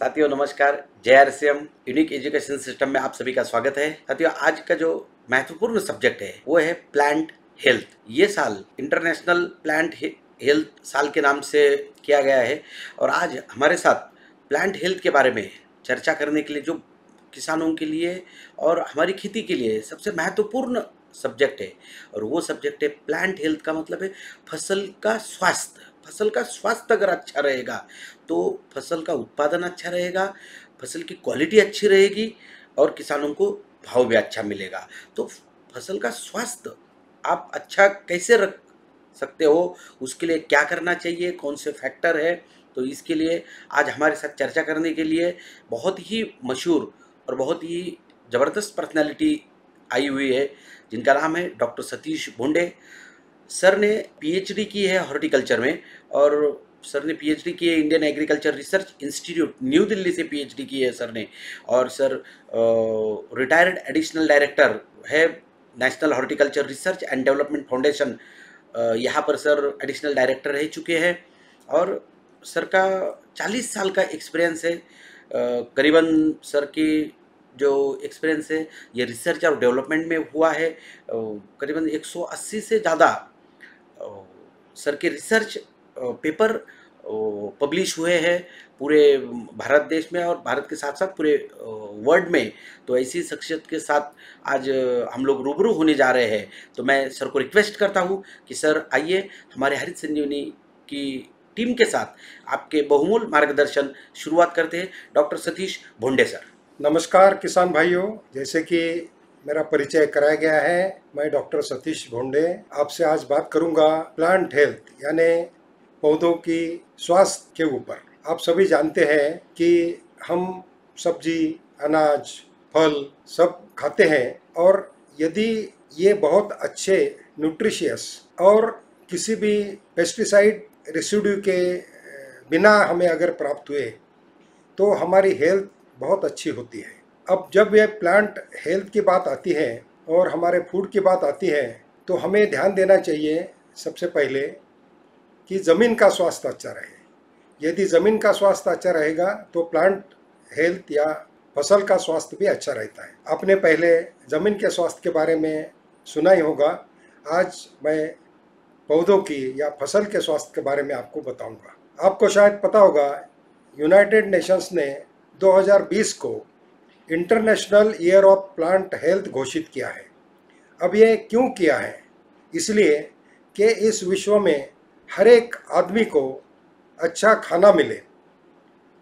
साथियों नमस्कार। JRCM unique education system में आप सभी का स्वागत है। साथियों आज का जो महत्वपूर्ण सब्जेक्ट है वो है प्लांट हेल्थ। ये साल इंटरनेशनल प्लांट हेल्थ साल के नाम से किया गया है और आज हमारे साथ प्लांट हेल्थ के बारे में चर्चा करने के लिए जो किसानों के लिए और हमारी खेती के लिए सबसे महत्वपूर्ण सब्जेक्ट है और वो सब्जेक्ट है प्लांट हेल्थ। का मतलब है फसल का स्वास्थ्य। फसल का स्वास्थ्य अगर अच्छा रहेगा तो फसल का उत्पादन अच्छा रहेगा, फसल की क्वालिटी अच्छी रहेगी और किसानों को भाव भी अच्छा मिलेगा। तो फसल का स्वास्थ्य आप अच्छा कैसे रख सकते हो, उसके लिए क्या करना चाहिए, कौन से फैक्टर है, तो इसके लिए आज हमारे साथ चर्चा करने के लिए बहुत ही मशहूर और बहुत ही ज़बरदस्त पर्सनालिटी आई हुई है जिनका नाम है डॉक्टर सतीश भोंडे। सर ने पीएचडी की है हॉर्टिकल्चर में और सर ने पीएचडी की है Indian agriculture research institute new Delhi से पीएचडी की है सर ने। और सर रिटायर्ड एडिशनल डायरेक्टर है national horticulture research and development foundation. यहाँ पर सर एडिशनल डायरेक्टर रह चुके हैं और सर का 40 साल का एक्सपीरियंस है। करीबन सर की जो एक्सपीरियंस है ये रिसर्च और डेवलपमेंट में हुआ है। करीबन 180 से ज़्यादा सर के रिसर्च पेपर पब्लिश हुए हैं पूरे भारत देश में और भारत के साथ साथ पूरे वर्ल्ड में। तो ऐसी शख्सियत के साथ आज हम लोग रूबरू होने जा रहे हैं। तो मैं सर को रिक्वेस्ट करता हूँ कि सर आइए हमारे हरित संजीवनी की टीम के साथ आपके बहुमूल्य मार्गदर्शन शुरुआत करते हैं। Doctor Satish Bhonde sir. नमस्कार किसान भाइयों, जैसे कि मेरा परिचय कराया गया है, मैं डॉक्टर सतीश भोंडे आपसे आज बात करूंगा प्लांट हेल्थ यानी पौधों की स्वास्थ्य के ऊपर। आप सभी जानते हैं कि हम सब्जी, अनाज, फल सब खाते हैं और यदि ये बहुत अच्छे, न्यूट्रिशियस और किसी भी पेस्टिसाइड रेसिड्यू के बिना हमें अगर प्राप्त हुए तो हमारी हेल्थ बहुत अच्छी होती है। अब जब यह प्लांट हेल्थ की बात आती है और हमारे फूड की बात आती है तो हमें ध्यान देना चाहिए सबसे पहले कि ज़मीन का स्वास्थ्य अच्छा रहे। यदि ज़मीन का स्वास्थ्य अच्छा रहेगा तो प्लांट हेल्थ या फसल का स्वास्थ्य भी अच्छा रहता है। आपने पहले ज़मीन के स्वास्थ्य के बारे में सुना ही होगा। आज मैं पौधों की या फसल के स्वास्थ्य के बारे में आपको बताऊंगा। आपको शायद पता होगा, यूनाइटेड नेशंस ने 2020 को international year of plant health घोषित किया है। अब ये क्यों किया है? इसलिए कि इस विश्व में हर एक आदमी को अच्छा खाना मिले,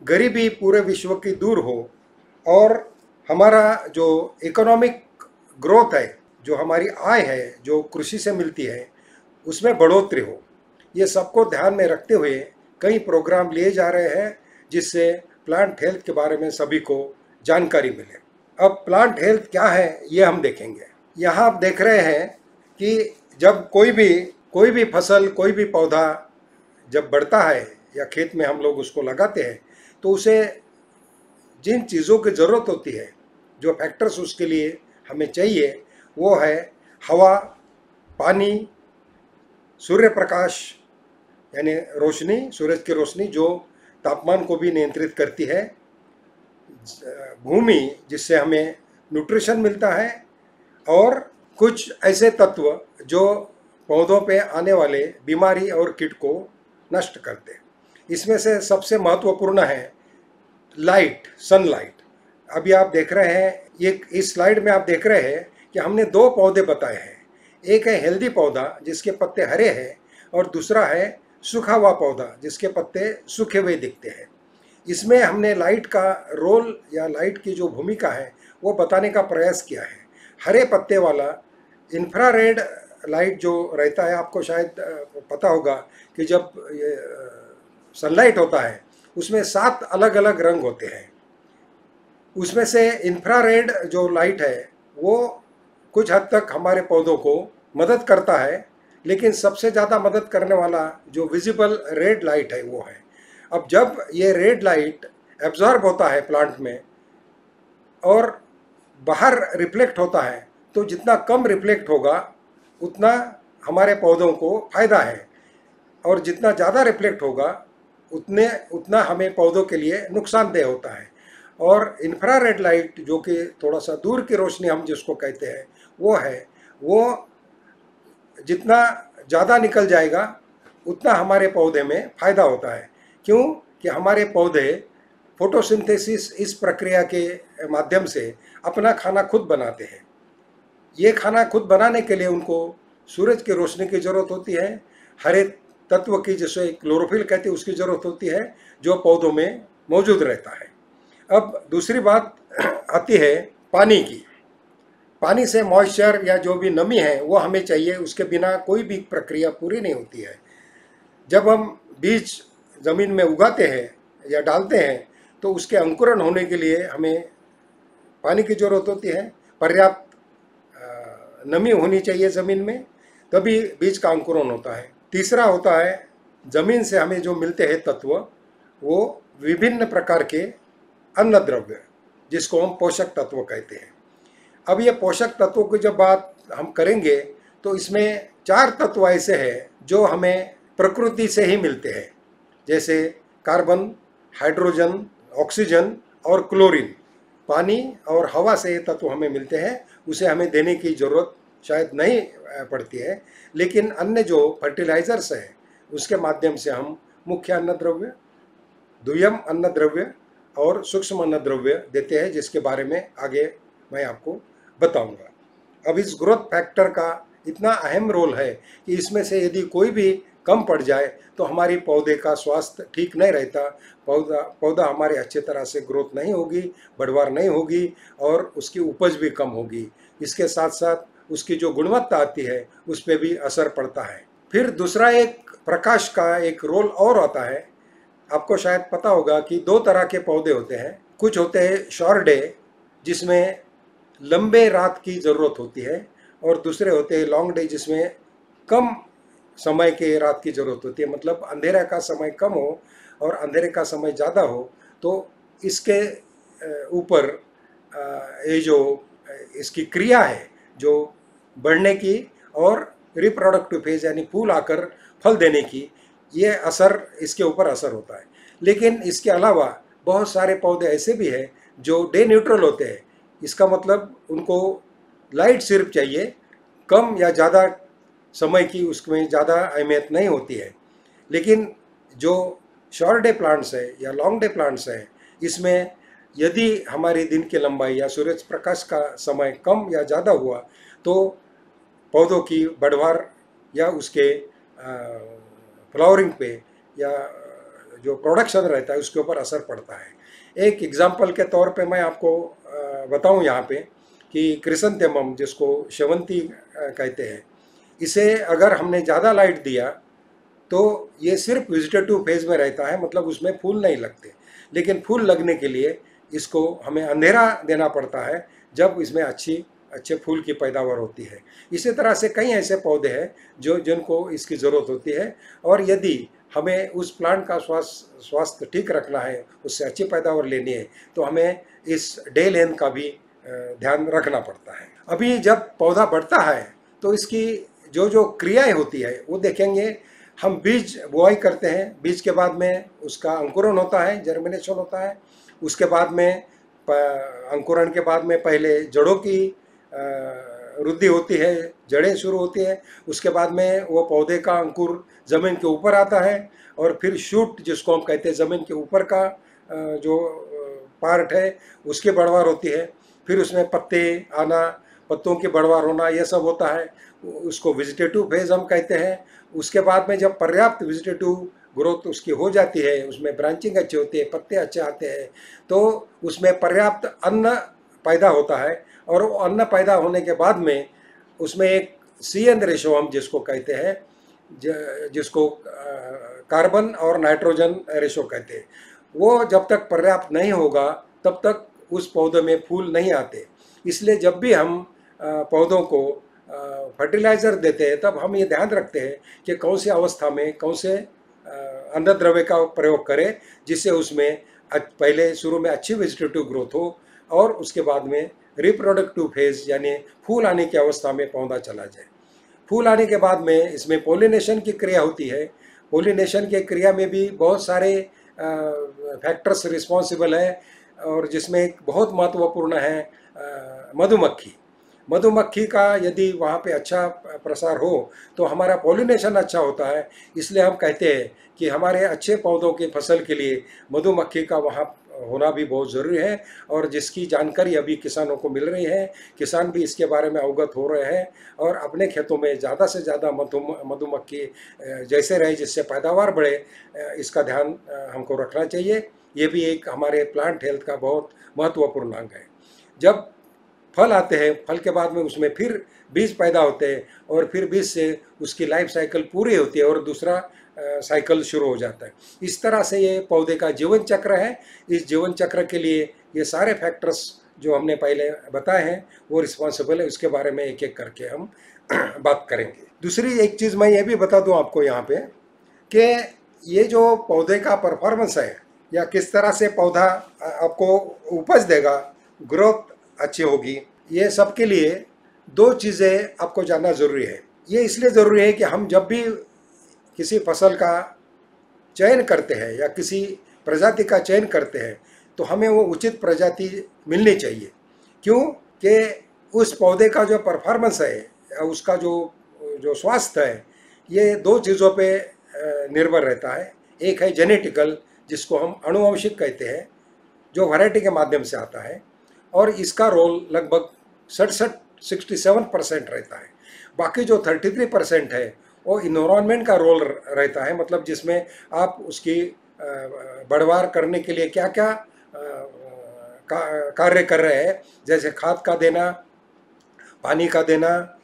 गरीबी पूरे विश्व की दूर हो और हमारा जो इकोनॉमिक ग्रोथ है, जो हमारी आय है जो कृषि से मिलती है, उसमें बढ़ोतरी हो। ये सबको ध्यान में रखते हुए कई प्रोग्राम लिए जा रहे हैं जिससे प्लांट हेल्थ के बारे में सभी को जानकारी मिले। अब प्लांट हेल्थ क्या है ये हम देखेंगे। यहाँ आप देख रहे हैं कि जब कोई भी फसल, कोई भी पौधा जब बढ़ता है या खेत में हम लोग उसको लगाते हैं तो उसे जिन चीज़ों की ज़रूरत होती है, जो फैक्टर्स उसके लिए हमें चाहिए, वो है हवा, पानी, सूर्य प्रकाश यानी रोशनी, सूरज की रोशनी जो तापमान को भी नियंत्रित करती है, भूमि जिससे हमें न्यूट्रिशन मिलता है और कुछ ऐसे तत्व जो पौधों पे आने वाले बीमारी और कीट को नष्ट करते हैं। इसमें से सबसे महत्वपूर्ण है लाइट, सनलाइट। अभी आप देख रहे हैं, ये इस स्लाइड में आप देख रहे हैं कि हमने दो पौधे बताए हैं। एक है हेल्दी पौधा जिसके पत्ते हरे हैं और दूसरा है सूखा हुआ पौधा जिसके पत्ते सूखे हुए दिखते हैं। इसमें हमने लाइट का रोल या लाइट की जो भूमिका है वो बताने का प्रयास किया है। हरे पत्ते वाला इंफ्रारेड लाइट जो रहता है, आपको शायद पता होगा कि जब सनलाइट होता है उसमें 7 अलग अलग रंग होते हैं। उसमें से इंफ्रारेड जो लाइट है वो कुछ हद तक हमारे पौधों को मदद करता है, लेकिन सबसे ज़्यादा मदद करने वाला जो विजिबल रेड लाइट है वो है। अब जब ये रेड लाइट एब्जॉर्ब होता है प्लांट में और बाहर रिफ्लेक्ट होता है, तो जितना कम रिफ्लेक्ट होगा उतना हमारे पौधों को फायदा है और जितना ज़्यादा रिफ्लेक्ट होगा उतना हमें पौधों के लिए नुकसानदेह होता है। और इंफ्रारेड लाइट जो कि थोड़ा सा दूर की रोशनी हम जिसको कहते हैं वो जितना ज़्यादा निकल जाएगा उतना हमारे पौधे में फ़ायदा होता है। क्यों कि हमारे पौधे फोटोसिंथेसिस इस प्रक्रिया के माध्यम से अपना खाना खुद बनाते हैं। ये खाना खुद बनाने के लिए उनको सूरज की रोशनी की ज़रूरत होती है, हरे तत्व की जिसे क्लोरोफिल कहते हैं उसकी ज़रूरत होती है, जो पौधों में मौजूद रहता है। अब दूसरी बात आती है पानी की। पानी से मॉइस्चर या जो भी नमी है वो हमें चाहिए, उसके बिना कोई भी प्रक्रिया पूरी नहीं होती है। जब हम बीज ज़मीन में उगाते हैं या डालते हैं तो उसके अंकुरण होने के लिए हमें पानी की ज़रूरत होती है, पर्याप्त नमी होनी चाहिए ज़मीन में, तभी बीज का अंकुरण होता है। तीसरा होता है ज़मीन से हमें जो मिलते हैं तत्व, वो विभिन्न प्रकार के अन्न द्रव्य जिसको हम पोषक तत्व कहते हैं। अब ये पोषक तत्वों की जब बात हम करेंगे तो इसमें 4 तत्व ऐसे हैं जो हमें प्रकृति से ही मिलते हैं, जैसे कार्बन, हाइड्रोजन, ऑक्सीजन और क्लोरीन। पानी और हवा से ये तत्व हमें मिलते हैं, उसे हमें देने की ज़रूरत शायद नहीं पड़ती है, लेकिन अन्य जो फर्टिलाइज़र्स हैं उसके माध्यम से हम मुख्य अन्न द्रव्य, द्वितीयक अन्न द्रव्य और सूक्ष्म अन्न द्रव्य देते हैं, जिसके बारे में आगे मैं आपको बताऊंगा। अब इस ग्रोथ फैक्टर का इतना अहम रोल है कि इसमें से यदि कोई भी कम पड़ जाए तो हमारी पौधे का स्वास्थ्य ठीक नहीं रहता, पौधा हमारे अच्छे तरह से ग्रोथ नहीं होगी, बढ़वार नहीं होगी और उसकी उपज भी कम होगी। इसके साथ साथ उसकी जो गुणवत्ता आती है उस पर भी असर पड़ता है। फिर दूसरा एक प्रकाश का एक रोल और आता है। आपको शायद पता होगा कि 2 तरह के पौधे होते हैं। कुछ होते हैं शॉर्ट डे जिसमें लंबे रात की ज़रूरत होती है, और दूसरे होते हैं लॉन्ग डे जिसमें कम समय के रात की ज़रूरत होती है, मतलब अंधेरा का समय कम हो और अंधेरे का समय ज़्यादा हो। तो इसके ऊपर ये जो इसकी क्रिया है जो बढ़ने की और रिप्रोडक्टिव फेज यानी फूल आकर फल देने की, ये असर इसके ऊपर असर होता है। लेकिन इसके अलावा बहुत सारे पौधे ऐसे भी हैं जो डे न्यूट्रल होते हैं। इसका मतलब उनको लाइट सिर्फ चाहिए, कम या ज़्यादा समय की उसमें ज़्यादा अहमियत नहीं होती है। लेकिन जो शॉर्ट डे प्लांट्स है या लॉन्ग डे प्लांट्स है, इसमें यदि हमारी दिन की लंबाई या सूरज प्रकाश का समय कम या ज़्यादा हुआ तो पौधों की बढ़वार या उसके फ्लावरिंग पे या जो प्रोडक्शन रहता है उसके ऊपर असर पड़ता है। एक एग्जाम्पल के तौर पे मैं आपको बताऊं यहाँ पे कि क्रिसैंथेमम जिसको शेवंती कहते हैं, इसे अगर हमने ज़्यादा लाइट दिया तो ये सिर्फ वेजिटेटिव फेज में रहता है, मतलब उसमें फूल नहीं लगते। लेकिन फूल लगने के लिए इसको हमें अंधेरा देना पड़ता है जब इसमें अच्छे फूल की पैदावार होती है। इसी तरह से कई ऐसे पौधे हैं जिनको इसकी ज़रूरत होती है, और यदि हमें उस प्लांट का स्वास्थ्य ठीक रखना है, उससे अच्छी पैदावार लेनी है, तो हमें इस डे लेंथ का भी ध्यान रखना पड़ता है। अभी जब पौधा बढ़ता है तो इसकी जो क्रियाएं होती है वो देखेंगे। हम बीज बुआई करते हैं, बीज के बाद में उसका अंकुरण होता है, जर्मिनेशन होता है। उसके बाद में अंकुरण के बाद में पहले जड़ों की वृद्धि होती है, जड़ें शुरू होती है। उसके बाद में वो पौधे का अंकुर ज़मीन के ऊपर आता है, और फिर शूट जिसको हम कहते हैं ज़मीन के ऊपर का जो पार्ट है उसकी बढ़वार होती है। फिर उसमें पत्ते आना, पत्तों की बढ़वार होना, ये सब होता है। उसको वेजिटेटिव फेज हम कहते हैं। उसके बाद में जब पर्याप्त वेजिटेटिव ग्रोथ उसकी हो जाती है, उसमें ब्रांचिंग अच्छी होती है, पत्ते अच्छे आते हैं, तो उसमें पर्याप्त अन्न पैदा होता है। और वो अन्न पैदा होने के बाद में उसमें एक CN रेशो हम जिसको कहते हैं, जिसको कार्बन और नाइट्रोजन रेशो कहते हैं, वो जब तक पर्याप्त नहीं होगा तब तक उस पौधे में फूल नहीं आते। इसलिए जब भी हम पौधों को फर्टिलाइज़र देते हैं तब हम ये ध्यान रखते हैं कि कौन सी अवस्था में कौन से अन्न द्रव्य का प्रयोग करें, जिससे उसमें पहले शुरू में अच्छी वेजिटेटिव ग्रोथ हो और उसके बाद में रिप्रोडक्टिव फेज यानी फूल आने की अवस्था में पौधा चला जाए। फूल आने के बाद में इसमें पोलिनेशन की क्रिया होती है, पोलिनेशन के क्रिया में भी बहुत सारे फैक्टर्स रिस्पॉन्सिबल है, और जिसमें एक बहुत महत्वपूर्ण है मधुमक्खी। मधुमक्खी का यदि वहाँ पे अच्छा प्रसार हो तो हमारा पॉलिनेशन अच्छा होता है। इसलिए हम कहते हैं कि हमारे अच्छे पौधों की फसल के लिए मधुमक्खी का वहाँ होना भी बहुत ज़रूरी है, और जिसकी जानकारी अभी किसानों को मिल रही है। किसान भी इसके बारे में अवगत हो रहे हैं और अपने खेतों में ज़्यादा से ज़्यादा मधुमक्खी जैसे रहे, जिससे पैदावार बढ़े, इसका ध्यान हमको रखना चाहिए। ये भी एक हमारे प्लांट हेल्थ का बहुत महत्वपूर्ण अंग है। जब फल आते हैं, फल के बाद में उसमें फिर बीज पैदा होते हैं, और फिर बीज से उसकी लाइफ साइकिल पूरी होती है और दूसरा साइकिल शुरू हो जाता है। इस तरह से ये पौधे का जीवन चक्र है। इस जीवन चक्र के लिए ये सारे फैक्टर्स जो हमने पहले बताए हैं वो रिस्पॉन्सिबल है। उसके बारे में एक एक करके हम बात करेंगे। दूसरी एक चीज़ मैं ये भी बता दूं आपको यहाँ पे कि ये जो पौधे का परफॉर्मेंस है, या किस तरह से पौधा आपको उपज देगा, ग्रोथ अच्छी होगी, ये सब के लिए दो चीज़ें आपको जानना ज़रूरी है। ये इसलिए ज़रूरी है कि हम जब भी किसी फसल का चयन करते हैं या किसी प्रजाति का चयन करते हैं तो हमें वो उचित प्रजाति मिलनी चाहिए। क्यों कि उस पौधे का जो परफॉर्मेंस है या उसका जो स्वास्थ्य है, ये दो चीज़ों पे निर्भर रहता है। एक है जेनेटिकल, जिसको हम आनुवंशिक कहते हैं, जो वैरायटी के माध्यम से आता है, और इसका रोल लगभग 67% रहता है। बाकी जो 33% है वो इन्वायरमेंट का रोल रहता है, मतलब जिसमें आप उसकी बढ़वार करने के लिए क्या क्या कार्य कर रहे हैं, जैसे खाद का देना, पानी का देना,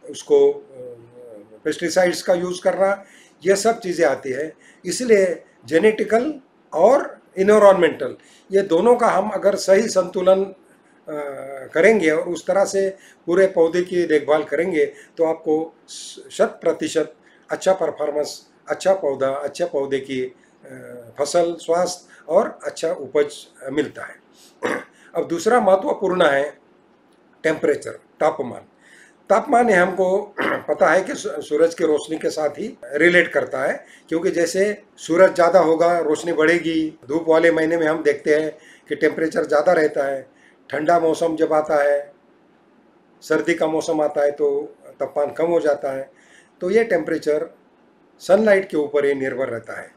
उसको पेस्टिसाइड्स का यूज़ करना, ये सब चीज़ें आती है। इसलिए जेनेटिकल और इन्वायरमेंटल, ये दोनों का हम अगर सही संतुलन करेंगे और उस तरह से पूरे पौधे की देखभाल करेंगे तो आपको 100% अच्छा परफॉर्मेंस, अच्छा पौधा, अच्छे पौधे की फसल, स्वास्थ्य और अच्छा उपज मिलता है। अब दूसरा महत्वपूर्ण है टेम्परेचर, तापमान। तापमान हमको पता है कि सूरज की रोशनी के साथ ही रिलेट करता है, क्योंकि जैसे सूरज ज़्यादा होगा रोशनी बढ़ेगी। धूप वाले महीने में हम देखते हैं कि टेम्परेचर ज़्यादा रहता है। ठंडा मौसम जब आता है, सर्दी का मौसम आता है, तो तापमान कम हो जाता है। तो ये टेम्परेचर सनलाइट के ऊपर ही निर्भर रहता है।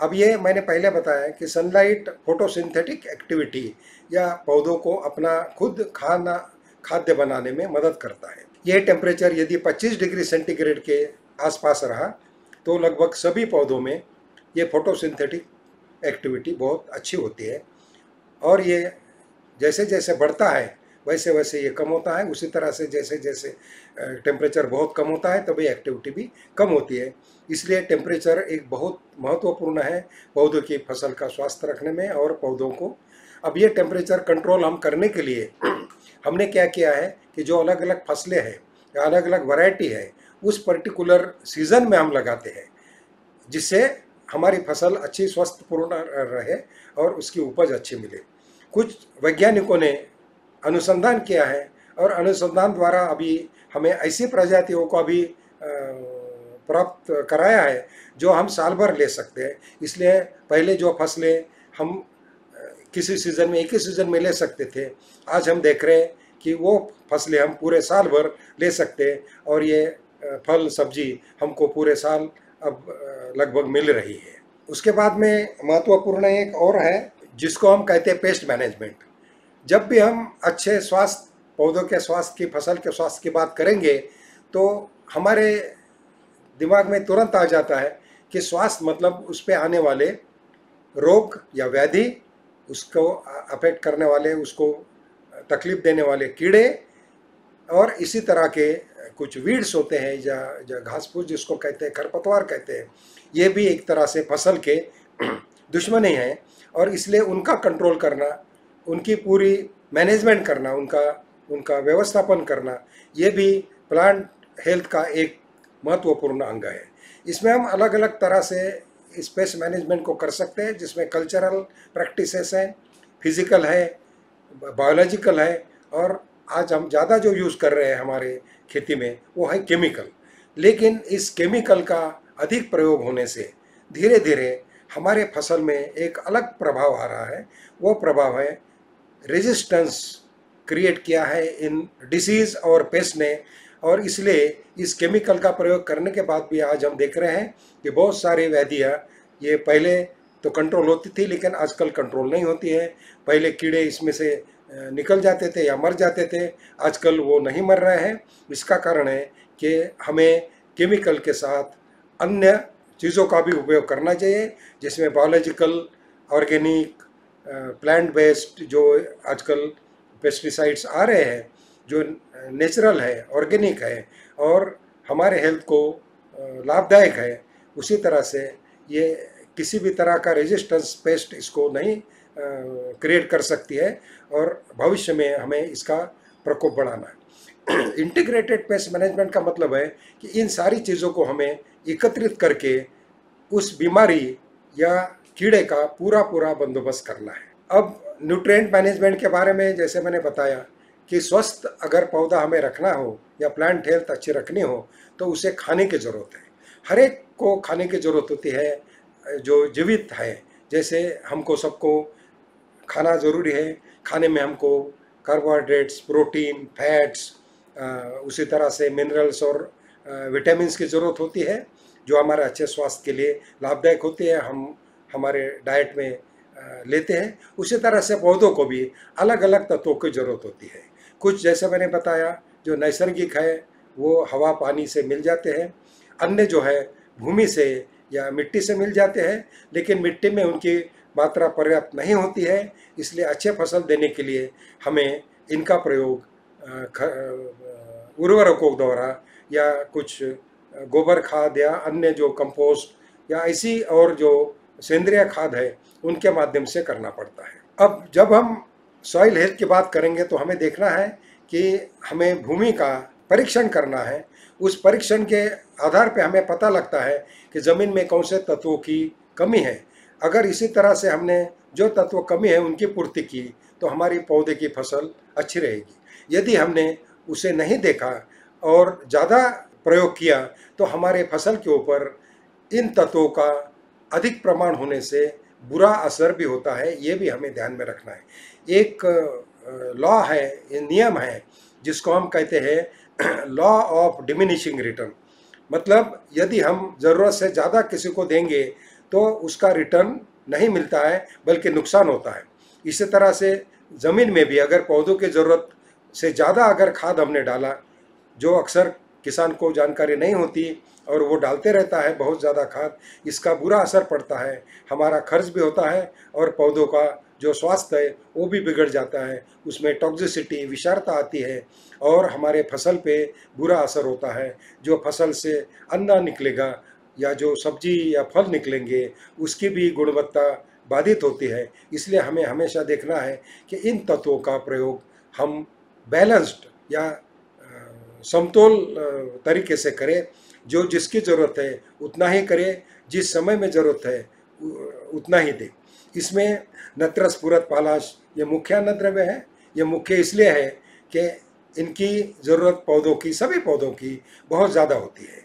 अब ये मैंने पहले बताया कि सनलाइट फोटोसिंथेटिक एक्टिविटी या पौधों को अपना खुद खाद्य बनाने में मदद करता है। ये टेम्परेचर यदि 25 डिग्री सेंटीग्रेड के आसपास रहा तो लगभग सभी पौधों में ये फोटोसिंथेटिक एक्टिविटी बहुत अच्छी होती है, और ये जैसे जैसे बढ़ता है वैसे वैसे ये कम होता है। उसी तरह से जैसे जैसे टेम्परेचर बहुत कम होता है तभी एक्टिविटी भी कम होती है। इसलिए टेम्परेचर एक बहुत महत्वपूर्ण है पौधों की फसल का स्वास्थ्य रखने में और पौधों को। अब ये टेम्परेचर कंट्रोल हम करने के लिए हमने क्या किया है कि जो अलग अलग फसलें हैं या अलग अलग वैरायटी है उस पर्टिकुलर सीज़न में हम लगाते हैं, जिससे हमारी फसल अच्छी स्वस्थपूर्ण रहे और उसकी उपज अच्छी मिले। कुछ वैज्ञानिकों ने अनुसंधान किया है और अनुसंधान द्वारा अभी हमें ऐसी प्रजातियों को अभी प्राप्त कराया है जो हम साल भर ले सकते हैं। इसलिए पहले जो फसलें हम किसी सीज़न में एक ही सीज़न में ले सकते थे, आज हम देख रहे हैं कि वो फसलें हम पूरे साल भर ले सकते हैं, और ये फल सब्जी हमको पूरे साल अब लगभग मिल रही है। उसके बाद में महत्वपूर्ण एक और है जिसको हम कहते हैं पेस्ट मैनेजमेंट। जब भी हम अच्छे स्वास्थ्य, पौधों के स्वास्थ्य की, फसल के स्वास्थ्य की बात करेंगे तो हमारे दिमाग में तुरंत आ जाता है कि स्वास्थ्य मतलब उस पर आने वाले रोग या व्याधि, उसको अफेक्ट करने वाले, उसको तकलीफ देने वाले कीड़े, और इसी तरह के कुछ वीड्स होते हैं या घास फूस जिसको कहते हैं, खरपतवार कहते हैं। ये भी एक तरह से फसल के दुश्मन ही हैं, और इसलिए उनका कंट्रोल करना, उनकी पूरी मैनेजमेंट करना, उनका व्यवस्थापन करना, ये भी प्लांट हेल्थ का एक महत्वपूर्ण अंग है। इसमें हम अलग अलग तरह से स्पेस मैनेजमेंट को कर सकते हैं, जिसमें कल्चरल प्रैक्टिसेस हैं, फिजिकल है, बायोलॉजिकल है, और आज हम ज़्यादा जो यूज़ कर रहे हैं हमारे खेती में वो है केमिकल। लेकिन इस केमिकल का अधिक प्रयोग होने से धीरे धीरे हमारे फसल में एक अलग प्रभाव आ रहा है। वो प्रभाव है रेजिस्टेंस क्रिएट किया है इन डिसीज़ और पेस्ट ने, और इसलिए इस केमिकल का प्रयोग करने के बाद भी आज हम देख रहे हैं कि बहुत सारी व्याधियाँ ये पहले तो कंट्रोल होती थी लेकिन आजकल कंट्रोल नहीं होती है। पहले कीड़े इसमें से निकल जाते थे या मर जाते थे, आजकल वो नहीं मर रहे हैं। इसका कारण है कि हमें केमिकल के साथ अन्य चीज़ों का भी उपयोग करना चाहिए, जिसमें बायोलॉजिकल, ऑर्गेनिक, प्लांट बेस्ड जो आजकल पेस्टिसाइड्स आ रहे हैं, जो नेचुरल है, ऑर्गेनिक है और हमारे हेल्थ को लाभदायक है। उसी तरह से ये किसी भी तरह का रेजिस्टेंस पेस्ट इसको नहीं क्रिएट कर सकती है और भविष्य में हमें इसका प्रकोप बढ़ाना है। इंटीग्रेटेड पेस्ट मैनेजमेंट का मतलब है कि इन सारी चीज़ों को हमें एकत्रित करके उस बीमारी या कीड़े का पूरा पूरा बंदोबस्त करना है। अब न्यूट्रिएंट मैनेजमेंट के बारे में जैसे मैंने बताया कि स्वस्थ अगर पौधा हमें रखना हो या प्लांट हेल्थ अच्छी रखनी हो तो उसे खाने की ज़रूरत है। हर एक को खाने की ज़रूरत होती है जो जीवित है। जैसे हमको सबको खाना ज़रूरी है, खाने में हमको कार्बोहाइड्रेट्स, प्रोटीन, फैट्स, उसी तरह से मिनरल्स और विटामिन्स की ज़रूरत होती है जो हमारे अच्छे स्वास्थ्य के लिए लाभदायक होती है, हम हमारे डाइट में लेते हैं। उसी तरह से पौधों को भी अलग अलग तत्वों की ज़रूरत होती है। कुछ जैसे मैंने बताया जो नैसर्गिक है वो हवा पानी से मिल जाते हैं, अन्य जो है भूमि से या मिट्टी से मिल जाते हैं, लेकिन मिट्टी में उनकी मात्रा पर्याप्त नहीं होती है। इसलिए अच्छे फसल देने के लिए हमें इनका प्रयोग उर्वरकों द्वारा या कुछ गोबर खाद या अन्य जो कंपोस्ट या ऐसी और जो सेंद्रीय खाद है उनके माध्यम से करना पड़ता है। अब जब हम सॉइल हेल्थ की बात करेंगे तो हमें देखना है कि हमें भूमि का परीक्षण करना है। उस परीक्षण के आधार पे हमें पता लगता है कि ज़मीन में कौन से तत्वों की कमी है। अगर इसी तरह से हमने जो तत्व कमी है उनकी पूर्ति की तो हमारी पौधे की फसल अच्छी रहेगी। यदि हमने उसे नहीं देखा और ज़्यादा प्रयोग किया तो हमारे फसल के ऊपर इन तत्वों का अधिक प्रमाण होने से बुरा असर भी होता है। ये भी हमें ध्यान में रखना है। एक लॉ है, नियम है जिसको हम कहते हैं लॉ ऑफ डिमिनिशिंग रिटर्न। मतलब यदि हम ज़रूरत से ज़्यादा किसी को देंगे तो उसका रिटर्न नहीं मिलता है बल्कि नुकसान होता है। इसी तरह से ज़मीन में भी अगर पौधों की ज़रूरत से ज़्यादा अगर खाद हमने डाला, जो अक्सर किसान को जानकारी नहीं होती और वो डालते रहता है बहुत ज़्यादा खाद, इसका बुरा असर पड़ता है। हमारा खर्च भी होता है और पौधों का जो स्वास्थ्य है वो भी बिगड़ जाता है, उसमें टॉक्सिसिटी, विषाक्तता आती है और हमारे फसल पे बुरा असर होता है। जो फसल से अन्न निकलेगा या जो सब्जी या फल निकलेंगे उसकी भी गुणवत्ता बाधित होती है। इसलिए हमें हमेशा देखना है कि इन तत्वों का प्रयोग हम बैलेंस्ड या समतोल तरीके से करें। जो जिसकी ज़रूरत है उतना ही करें, जिस समय में ज़रूरत है उतना ही दें। इसमें नत्रस, पूरक, पालाश ये मुख्य अन्नद्रव्य है। ये मुख्य इसलिए है कि इनकी ज़रूरत पौधों की, सभी पौधों की बहुत ज़्यादा होती है।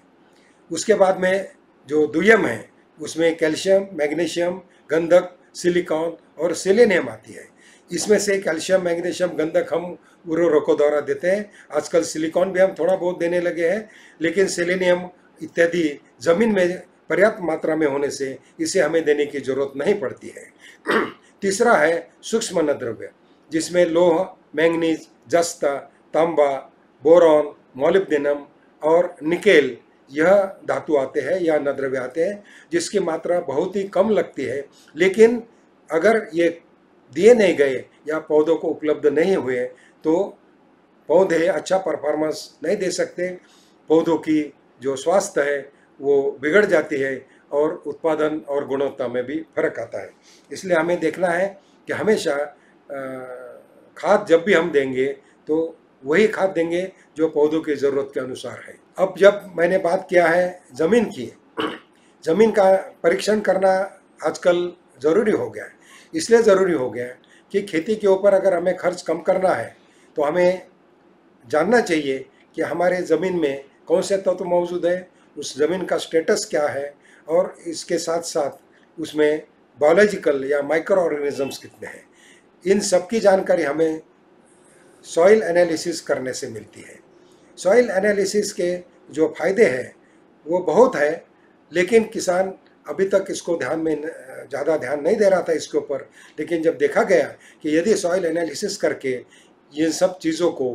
उसके बाद में जो दुय्यम है उसमें कैल्शियम, मैग्नीशियम, गंधक, सिलिकॉन और सेलेनियम आती है। इसमें से कैल्शियम, मैग्नीशियम, गंधक हम उर्वरकों द्वारा देते हैं। आजकल सिलिकॉन भी हम थोड़ा बहुत देने लगे हैं, लेकिन सेलेनियम इत्यादि ज़मीन में पर्याप्त मात्रा में होने से इसे हमें देने की ज़रूरत नहीं पड़ती है। तीसरा है सूक्ष्म अन्नद्रव्य जिसमें लौह, मैंगनीज, जस्ता, तांबा, बोरॉन, मोलिब्डेनम और निकेल यह धातु आते हैं या अन्नद्रव्य आते हैं जिसकी मात्रा बहुत ही कम लगती है, लेकिन अगर ये दिए नहीं गए या पौधों को उपलब्ध नहीं हुए तो पौधे अच्छा परफॉर्मेंस नहीं दे सकते। पौधों की जो स्वास्थ्य है वो बिगड़ जाती है और उत्पादन और गुणवत्ता में भी फर्क आता है। इसलिए हमें देखना है कि हमेशा खाद जब भी हम देंगे तो वही खाद देंगे जो पौधों की ज़रूरत के अनुसार है। अब जब मैंने बात किया है ज़मीन की, ज़मीन का परीक्षण करना आजकल ज़रूरी हो गया है। इसलिए ज़रूरी हो गया है कि खेती के ऊपर अगर हमें खर्च कम करना है तो हमें जानना चाहिए कि हमारे ज़मीन में कौन से तत्व मौजूद है, उस ज़मीन का स्टेटस क्या है और इसके साथ साथ उसमें बायोलॉजिकल या माइक्रो ऑर्गेनिजम्स कितने हैं, इन सब की जानकारी हमें सॉइल एनालिसिस करने से मिलती है। सॉइल एनालिसिस के जो फ़ायदे हैं वो बहुत है, लेकिन किसान अभी तक इसको ज़्यादा ध्यान नहीं दे रहा था इसके ऊपर। लेकिन जब देखा गया कि यदि सॉइल एनालिसिस करके ये सब चीज़ों को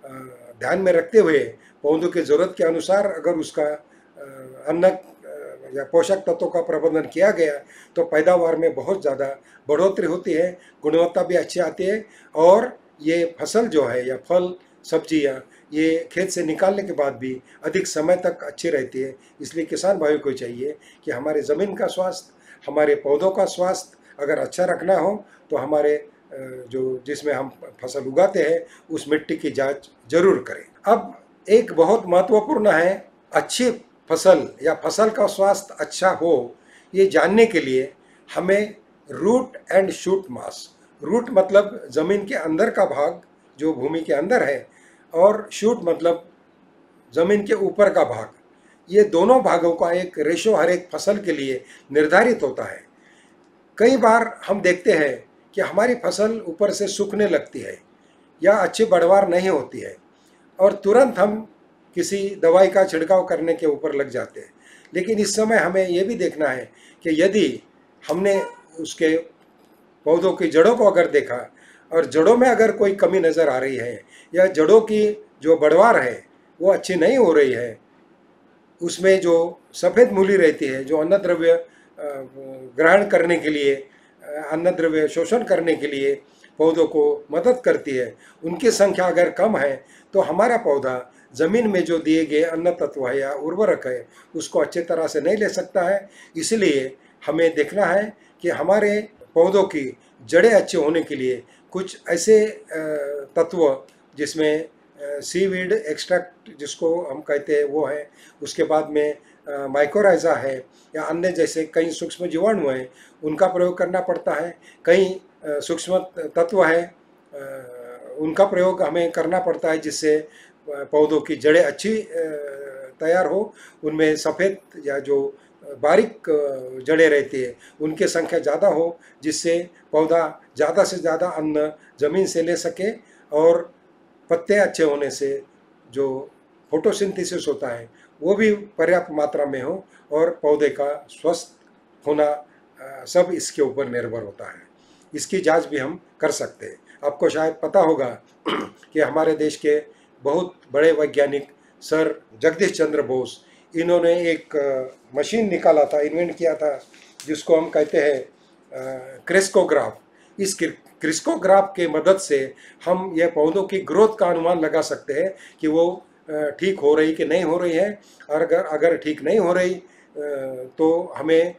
ध्यान में रखते हुए पौधों की ज़रूरत के अनुसार अगर उसका अन्न या पोषक तत्वों का प्रबंधन किया गया तो पैदावार में बहुत ज़्यादा बढ़ोतरी होती है, गुणवत्ता भी अच्छी आती है, और ये फसल जो है या फल सब्जियाँ ये खेत से निकालने के बाद भी अधिक समय तक अच्छी रहती है। इसलिए किसान भाइयों को चाहिए कि हमारे ज़मीन का स्वास्थ्य, हमारे पौधों का स्वास्थ्य अगर अच्छा रखना हो तो हमारे जो जिसमें हम फसल उगाते हैं उस मिट्टी की जांच जरूर करें। अब एक बहुत महत्वपूर्ण है, अच्छी फसल या फसल का स्वास्थ्य अच्छा हो ये जानने के लिए हमें root and shoot mass, root मतलब ज़मीन के अंदर का भाग जो भूमि के अंदर है, और शूट मतलब ज़मीन के ऊपर का भाग, ये दोनों भागों का एक रेशो हर एक फसल के लिए निर्धारित होता है। कई बार हम देखते हैं कि हमारी फसल ऊपर से सूखने लगती है या अच्छी बढ़वार नहीं होती है और तुरंत हम किसी दवाई का छिड़काव करने के ऊपर लग जाते हैं। लेकिन इस समय हमें ये भी देखना है कि यदि हमने उसके पौधों की जड़ों को अगर देखा और जड़ों में अगर कोई कमी नज़र आ रही है या जड़ों की जो बढ़वार है वो अच्छी नहीं हो रही है, उसमें जो सफ़ेद मूली रहती है जो अन्न द्रव्य ग्रहण करने के लिए, अन्न द्रव्य शोषण करने के लिए पौधों को मदद करती है, उनकी संख्या अगर कम है तो हमारा पौधा ज़मीन में जो दिए गए अन्न तत्व है या उर्वरक है उसको अच्छे तरह से नहीं ले सकता है। इसलिए हमें देखना है कि हमारे पौधों की जड़ें अच्छे होने के लिए कुछ ऐसे तत्व जिसमें सीवीड एक्सट्रैक्ट जिसको हम कहते हैं वो है, उसके बाद में माइकोराइजा है या अन्य जैसे कई सूक्ष्म जीवाणु हैं उनका प्रयोग करना पड़ता है। कई सूक्ष्म तत्व हैं उनका प्रयोग हमें करना पड़ता है जिससे पौधों की जड़ें अच्छी तैयार हो, उनमें सफ़ेद या जो बारीक जड़ें रहती है उनकी संख्या ज़्यादा हो जिससे पौधा ज़्यादा से ज़्यादा अन्न ज़मीन से ले सके और पत्ते अच्छे होने से जो फोटोसिंथेसिस होता है वो भी पर्याप्त मात्रा में हो और पौधे का स्वस्थ होना सब इसके ऊपर निर्भर होता है। इसकी जांच भी हम कर सकते हैं। आपको शायद पता होगा कि हमारे देश के बहुत बड़े वैज्ञानिक सर जगदीश चंद्र बोस, इन्होंने एक मशीन निकाला था, इन्वेंट किया था जिसको हम कहते हैं क्रिस्कोग्राफ। इस क्रिस्कोग्राफ के मदद से हम यह पौधों की ग्रोथ का अनुमान लगा सकते हैं कि वो ठीक हो रही कि नहीं हो रही है, और अगर ठीक नहीं हो रही तो हमें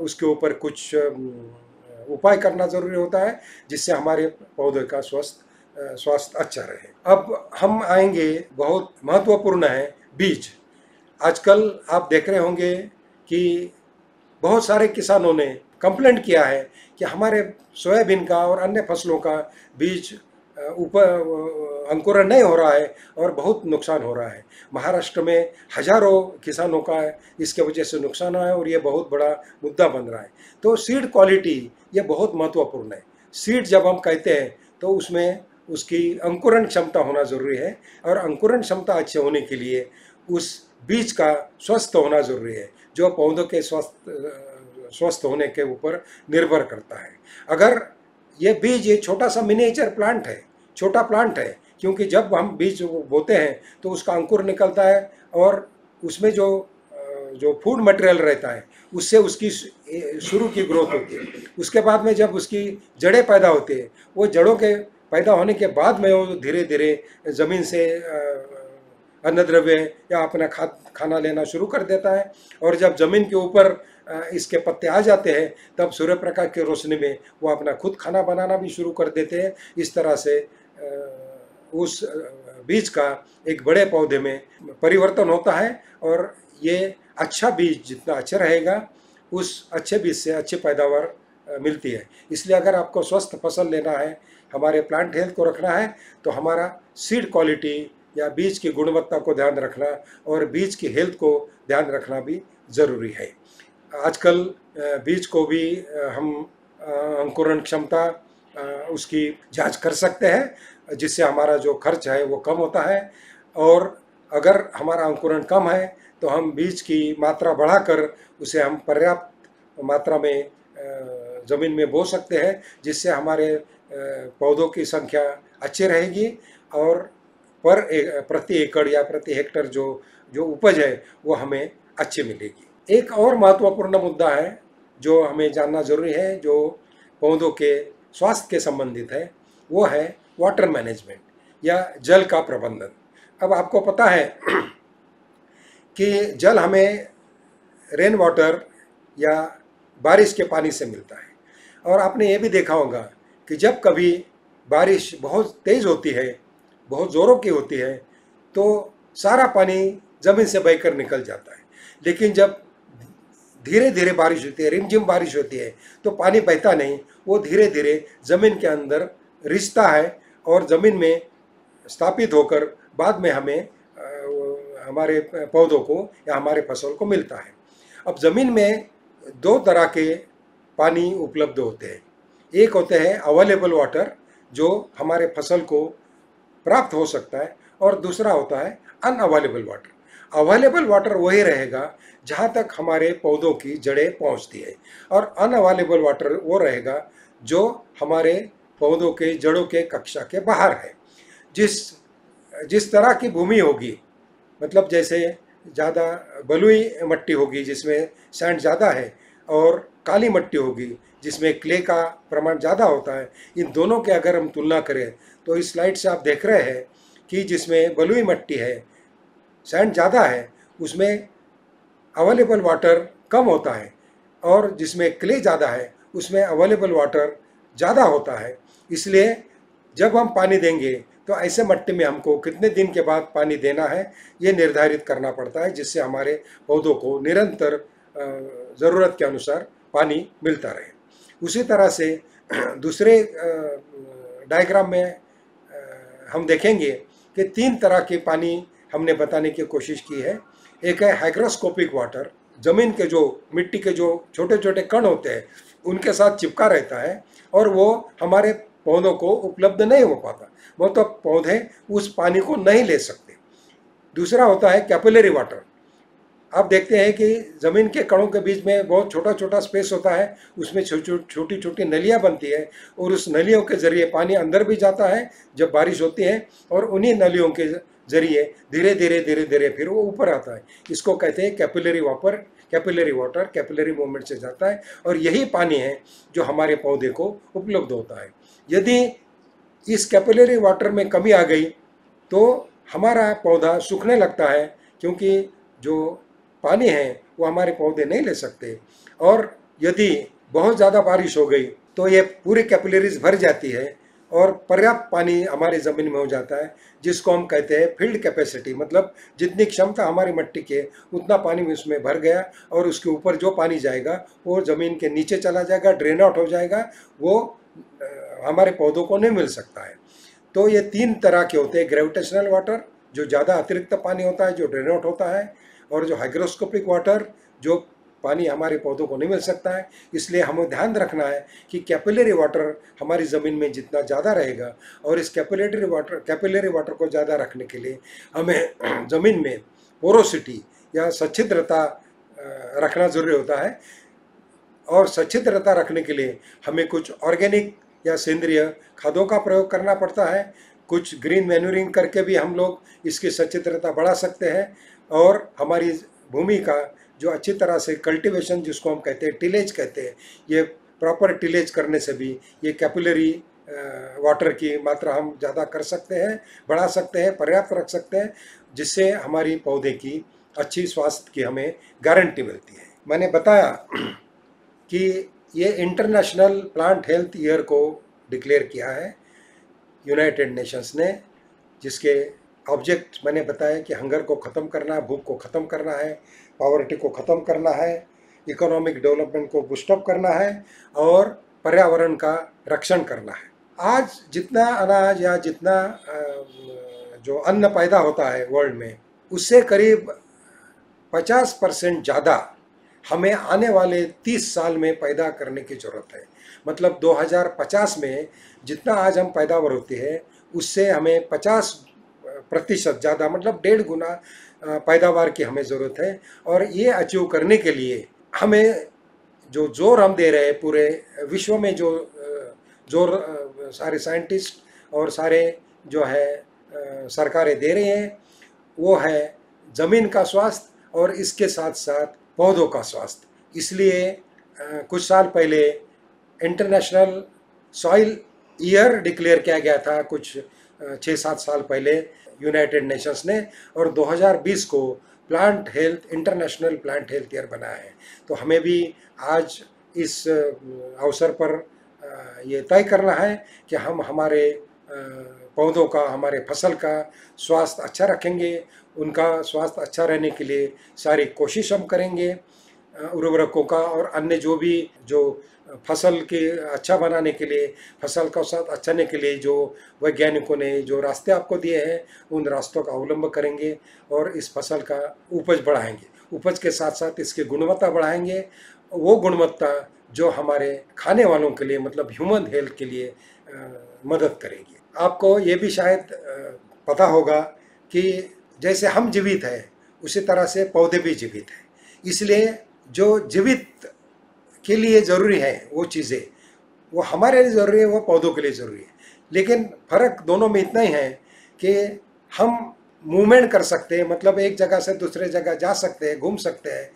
उसके ऊपर कुछ उपाय करना ज़रूरी होता है जिससे हमारे पौधे का स्वास्थ्य अच्छा रहे। अब हम आएंगे, बहुत महत्वपूर्ण है बीज। आजकल आप देख रहे होंगे कि बहुत सारे किसानों ने कंप्लेंट किया है कि हमारे सोयाबीन का और अन्य फसलों का बीज ऊपर अंकुरण नहीं हो रहा है और बहुत नुकसान हो रहा है। महाराष्ट्र में हजारों किसानों का इसके वजह से नुकसान है और ये बहुत बड़ा मुद्दा बन रहा है। तो सीड क्वालिटी ये बहुत महत्वपूर्ण है। सीड जब हम कहते हैं तो उसमें उसकी अंकुरण क्षमता होना ज़रूरी है और अंकुरण क्षमता अच्छे होने के लिए उस बीज का स्वस्थ होना ज़रूरी है जो पौधों के स्वस्थ होने के ऊपर निर्भर करता है। अगर ये बीज ये छोटा सा मिनिएचर प्लांट है, छोटा प्लांट है, क्योंकि जब हम बीज बोते हैं तो उसका अंकुर निकलता है और उसमें जो फूड मटेरियल रहता है उससे उसकी शुरू की ग्रोथ होती है। उसके बाद में जब उसकी जड़ें पैदा होती है, वो जड़ों के पैदा होने के बाद में वो धीरे धीरे ज़मीन से अन्न द्रव्य या अपना खाना लेना शुरू कर देता है और जब ज़मीन के ऊपर इसके पत्ते आ जाते हैं तब सूर्य प्रकाश की रोशनी में वो अपना खुद खाना बनाना भी शुरू कर देते हैं। इस तरह से उस बीज का एक बड़े पौधे में परिवर्तन होता है और ये अच्छा बीज जितना अच्छा रहेगा उस अच्छे बीज से अच्छी पैदावार मिलती है। इसलिए अगर आपको स्वस्थ फसल लेना है, हमारे प्लांट हेल्थ को रखना है तो हमारा सीड क्वालिटी या बीज की गुणवत्ता को ध्यान रखना और बीज की हेल्थ को ध्यान रखना भी ज़रूरी है। आजकल बीज को भी हम अंकुरण क्षमता उसकी जांच कर सकते हैं, जिससे हमारा जो खर्च है वो कम होता है। और अगर हमारा अंकुरण कम है तो हम बीज की मात्रा बढ़ाकर उसे हम पर्याप्त मात्रा में ज़मीन में बो सकते हैं, जिससे हमारे पौधों की संख्या अच्छी रहेगी और प्रति एकड़ या प्रति हेक्टर जो जो उपज है वो हमें अच्छी मिलेगी। एक और महत्वपूर्ण मुद्दा है जो हमें जानना जरूरी है, जो पौधों के स्वास्थ्य के संबंधित है, वो है वाटर मैनेजमेंट या जल का प्रबंधन। अब आपको पता है कि जल हमें रेन वाटर या बारिश के पानी से मिलता है, और आपने ये भी देखा होगा कि जब कभी बारिश बहुत तेज़ होती है, बहुत ज़ोरों की होती है, तो सारा पानी ज़मीन से बहकर निकल जाता है। लेकिन जब धीरे धीरे बारिश होती है, रिमझिम बारिश होती है, तो पानी बहता नहीं, वो धीरे धीरे ज़मीन के अंदर रिसता है और ज़मीन में स्थापित होकर बाद में हमें हमारे पौधों को या हमारे फसल को मिलता है। अब ज़मीन में दो तरह के पानी उपलब्ध होते हैं। एक होते हैं अवेलेबल वाटर, जो हमारे फसल को प्राप्त हो सकता है, और दूसरा होता है अनअवेलेबल वाटर। अवेलेबल वाटर वही रहेगा जहाँ तक हमारे पौधों की जड़ें पहुँचती है, और अनअवेलेबल वाटर वो रहेगा जो हमारे पौधों के जड़ों के कक्षा के बाहर है। जिस जिस तरह की भूमि होगी, मतलब जैसे ज़्यादा बलुई मट्टी होगी जिसमें सैंड ज़्यादा है, और काली मट्टी होगी जिसमें क्ले का प्रमाण ज़्यादा होता है, इन दोनों के अगर हम तुलना करें तो इस स्लाइड से आप देख रहे हैं कि जिसमें बलुई मट्टी है, सैंड ज़्यादा है, उसमें अवेलेबल वाटर कम होता है, और जिसमें क्ले ज़्यादा है उसमें अवेलेबल वाटर ज़्यादा होता है। इसलिए जब हम पानी देंगे तो ऐसे मट्टी में हमको कितने दिन के बाद पानी देना है ये निर्धारित करना पड़ता है, जिससे हमारे पौधों को निरंतर ज़रूरत के अनुसार पानी मिलता रहे। उसी तरह से दूसरे डायग्राम में हम देखेंगे कि तीन तरह के पानी हमने बताने की कोशिश की है। एक है हाइग्रोस्कोपिक वाटर, ज़मीन के जो मिट्टी के जो छोटे छोटे कण होते हैं उनके साथ चिपका रहता है और वो हमारे पौधों को उपलब्ध नहीं हो पाता, वो तो पौधे उस पानी को नहीं ले सकते। दूसरा होता है कैपिलरी वाटर। आप देखते हैं कि ज़मीन के कणों के बीच में बहुत छोटा छोटा स्पेस होता है, उसमें छोटी छोटी नलियाँ बनती है, और उस नलियों के ज़रिए पानी अंदर भी जाता है जब बारिश होती है, और उन्हीं नलियों के ज़रिए धीरे धीरे फिर वो ऊपर आता है। इसको कहते हैं कैपिलरी वाटर, कैपिलरी मूवमेंट से जाता है, और यही पानी है जो हमारे पौधे को उपलब्ध होता है। यदि इस कैपिलरी वाटर में कमी आ गई तो हमारा पौधा सूखने लगता है, क्योंकि जो पानी है वो हमारे पौधे नहीं ले सकते। और यदि बहुत ज़्यादा बारिश हो गई तो ये पूरी कैपिलरीज भर जाती है और पर्याप्त पानी हमारी ज़मीन में हो जाता है, जिसको हम कहते हैं फील्ड कैपेसिटी। मतलब जितनी क्षमता हमारी मिट्टी के उतना पानी उसमें भर गया, और उसके ऊपर जो पानी जाएगा वो ज़मीन के नीचे चला जाएगा, ड्रेन आउट हो जाएगा, वो हमारे पौधों को नहीं मिल सकता है। तो ये तीन तरह के होते हैं, ग्रेविटेशनल वाटर जो ज़्यादा अतिरिक्त पानी होता है जो ड्रेन आउट होता है, और जो हाइग्रोस्कोपिक वाटर जो पानी हमारे पौधों को नहीं मिल सकता है। इसलिए हमें ध्यान रखना है कि कैपिलरी वाटर हमारी ज़मीन में जितना ज़्यादा रहेगा, और इस कैपिलरी वाटर को ज़्यादा रखने के लिए हमें ज़मीन में पोरोसिटी या सच्छिद्रता रखना ज़रूरी होता है। और सच्छिद्रता रखने के लिए हमें कुछ ऑर्गेनिक या सेंद्रीय खादों का प्रयोग करना पड़ता है। कुछ ग्रीन मैन्यूरिंग करके भी हम लोग इसकी सच्छिद्रता बढ़ा सकते हैं, और हमारी भूमि का जो अच्छी तरह से कल्टीवेशन, जिसको हम कहते हैं टिलेज कहते हैं, ये प्रॉपर टिलेज करने से भी ये कैपिलरी वाटर की मात्रा हम ज़्यादा कर सकते हैं, बढ़ा सकते हैं, पर्याप्त रख सकते हैं, जिससे हमारी पौधे की अच्छी स्वास्थ्य की हमें गारंटी मिलती है। मैंने बताया कि ये इंटरनेशनल प्लांट हेल्थ ईयर को डिक्लेयर किया है यूनाइटेड नेशंस ने, जिसके ऑब्जेक्ट मैंने बताया कि हंगर को ख़त्म करना है, भूख को ख़त्म करना है, पॉवर्टी को ख़त्म करना है, इकोनॉमिक डेवलपमेंट को बूस्टअप करना है, और पर्यावरण का रक्षण करना है। आज जितना अनाज या जितना जो अन्न पैदा होता है वर्ल्ड में, उससे करीब 50% ज़्यादा हमें आने वाले 30 साल में पैदा करने की ज़रूरत है। मतलब 2050 में जितना आज हम पैदावार होती है उससे हमें 50% ज़्यादा, मतलब 1.5 गुना पैदावार की हमें ज़रूरत है। और ये अचीव करने के लिए हमें जो जोर हम दे रहे हैं, पूरे विश्व में जो जोर सारे साइंटिस्ट और सारे जो है सरकारें दे रही हैं, वो है ज़मीन का स्वास्थ्य और इसके साथ साथ पौधों का स्वास्थ्य। इसलिए कुछ साल पहले इंटरनेशनल सॉइल ईयर डिक्लेयर किया गया था, कुछ 6-7 साल पहले यूनाइटेड नेशंस ने, और 2020 को plant health, international plant health year बनाया है। तो हमें भी आज इस अवसर पर ये तय करना है कि हम हमारे पौधों का, हमारे फसल का स्वास्थ्य अच्छा रखेंगे। उनका स्वास्थ्य अच्छा रहने के लिए सारी कोशिश हम करेंगे। उर्वरकों का और अन्य जो फसल के अच्छा बनाने के लिए, फसल का स्वास्थ्य अच्छा करने के लिए जो वैज्ञानिकों ने जो रास्ते आपको दिए हैं, उन रास्तों का अवलंबन करेंगे और इस फसल का उपज बढ़ाएंगे। उपज के साथ साथ इसकी गुणवत्ता बढ़ाएंगे, वो गुणवत्ता जो हमारे खाने वालों के लिए, मतलब ह्यूमन हेल्थ के लिए मदद करेगी। आपको ये भी शायद पता होगा कि जैसे हम जीवित हैं उसी तरह से पौधे भी जीवित हैं। इसलिए जो जीवित के लिए ज़रूरी है वो चीज़ें, वो हमारे लिए ज़रूरी है, वो पौधों के लिए ज़रूरी है। लेकिन फ़र्क दोनों में इतना ही है कि हम मूवमेंट कर सकते हैं, मतलब एक जगह से दूसरे जगह जा सकते हैं, घूम सकते हैं।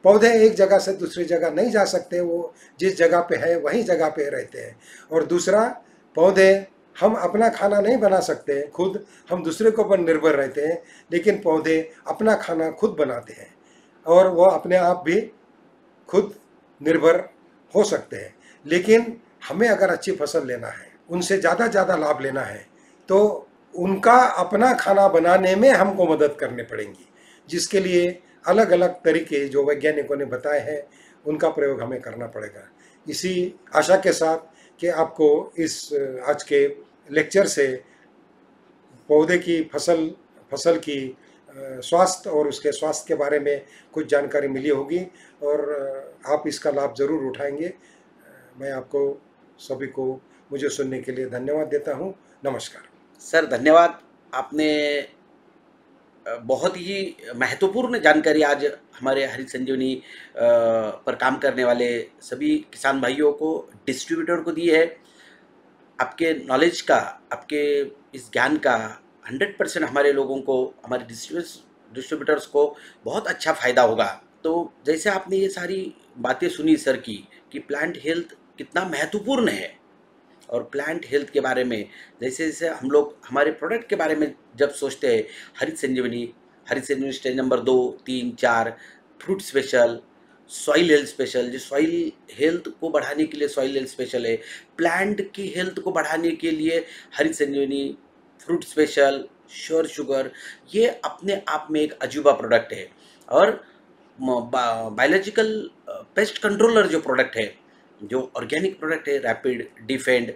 पौधे एक जगह से दूसरी जगह नहीं जा सकते, वो जिस जगह पे है वहीं जगह पे रहते हैं। और दूसरा, पौधे हम अपना खाना नहीं बना सकते खुद, हम दूसरे के ऊपर निर्भर रहते हैं, लेकिन पौधे अपना खाना खुद बनाते हैं और वो अपने आप भी खुद निर्भर हो सकते हैं। लेकिन हमें अगर अच्छी फसल लेना है, उनसे ज़्यादा लाभ लेना है, तो उनका अपना खाना बनाने में हमको मदद करनी पड़ेगी, जिसके लिए अलग अलग तरीके जो वैज्ञानिकों ने बताए हैं उनका प्रयोग हमें करना पड़ेगा। इसी आशा के साथ कि आपको इस आज के लेक्चर से पौधे की फसल की स्वास्थ्य और उसके स्वास्थ्य के बारे में कुछ जानकारी मिली होगी और आप इसका लाभ ज़रूर उठाएंगे। मैं आपको सभी को मुझे सुनने के लिए धन्यवाद देता हूँ। नमस्कार सर, धन्यवाद। आपने बहुत ही महत्वपूर्ण जानकारी आज हमारे हरित संजीवनी पर काम करने वाले सभी किसान भाइयों को, डिस्ट्रीब्यूटर को दी है। आपके नॉलेज का, आपके इस ज्ञान का 100% हमारे लोगों को, हमारे डिस्ट्रीब्यूटर्स को बहुत अच्छा फ़ायदा होगा। तो जैसे आपने ये सारी बातें सुनी सर की कि प्लांट हेल्थ कितना महत्वपूर्ण है, और प्लांट हेल्थ के बारे में जैसे जैसे हम लोग हमारे प्रोडक्ट के बारे में जब सोचते हैं, Harit Sanjeevani stage number 2, 3, 4, fruit special, soil health special, जो सॉइल हेल्थ को बढ़ाने के लिए सॉइल हेल्थ स्पेशल है, प्लांट की हेल्थ को बढ़ाने के लिए Harit Sanjeevani, fruit special, sure sugar, ये अपने आप में एक अजूबा प्रोडक्ट है। और बायोलॉजिकल पेस्ट कंट्रोलर जो प्रोडक्ट है, जो ऑर्गेनिक प्रोडक्ट है, रैपिड, डिफेंड,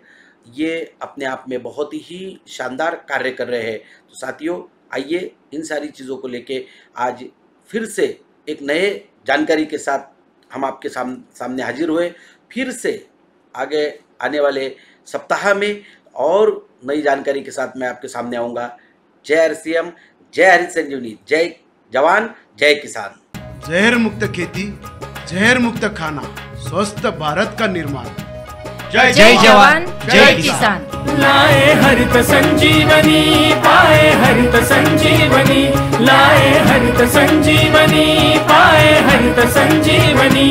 ये अपने आप में बहुत ही शानदार कार्य कर रहे हैं। तो साथियों, आइए इन सारी चीज़ों को लेके आज फिर से एक नए जानकारी के साथ हम आपके सामने हाजिर हुए। फिर से आगे आने वाले सप्ताह में और नई जानकारी के साथ मैं आपके सामने आऊँगा। जय RCM, जय हरित संजीवनी, जय जवान, जय किसान। जहर मुक्त खेती, जहर मुक्त खाना, स्वस्थ भारत का निर्माण। जय जवान, जय किसान। लाए हरित संजीवनी, पाए हरित संजीवनी, लाए हरित संजीवनी, पाए हरित संजीवनी।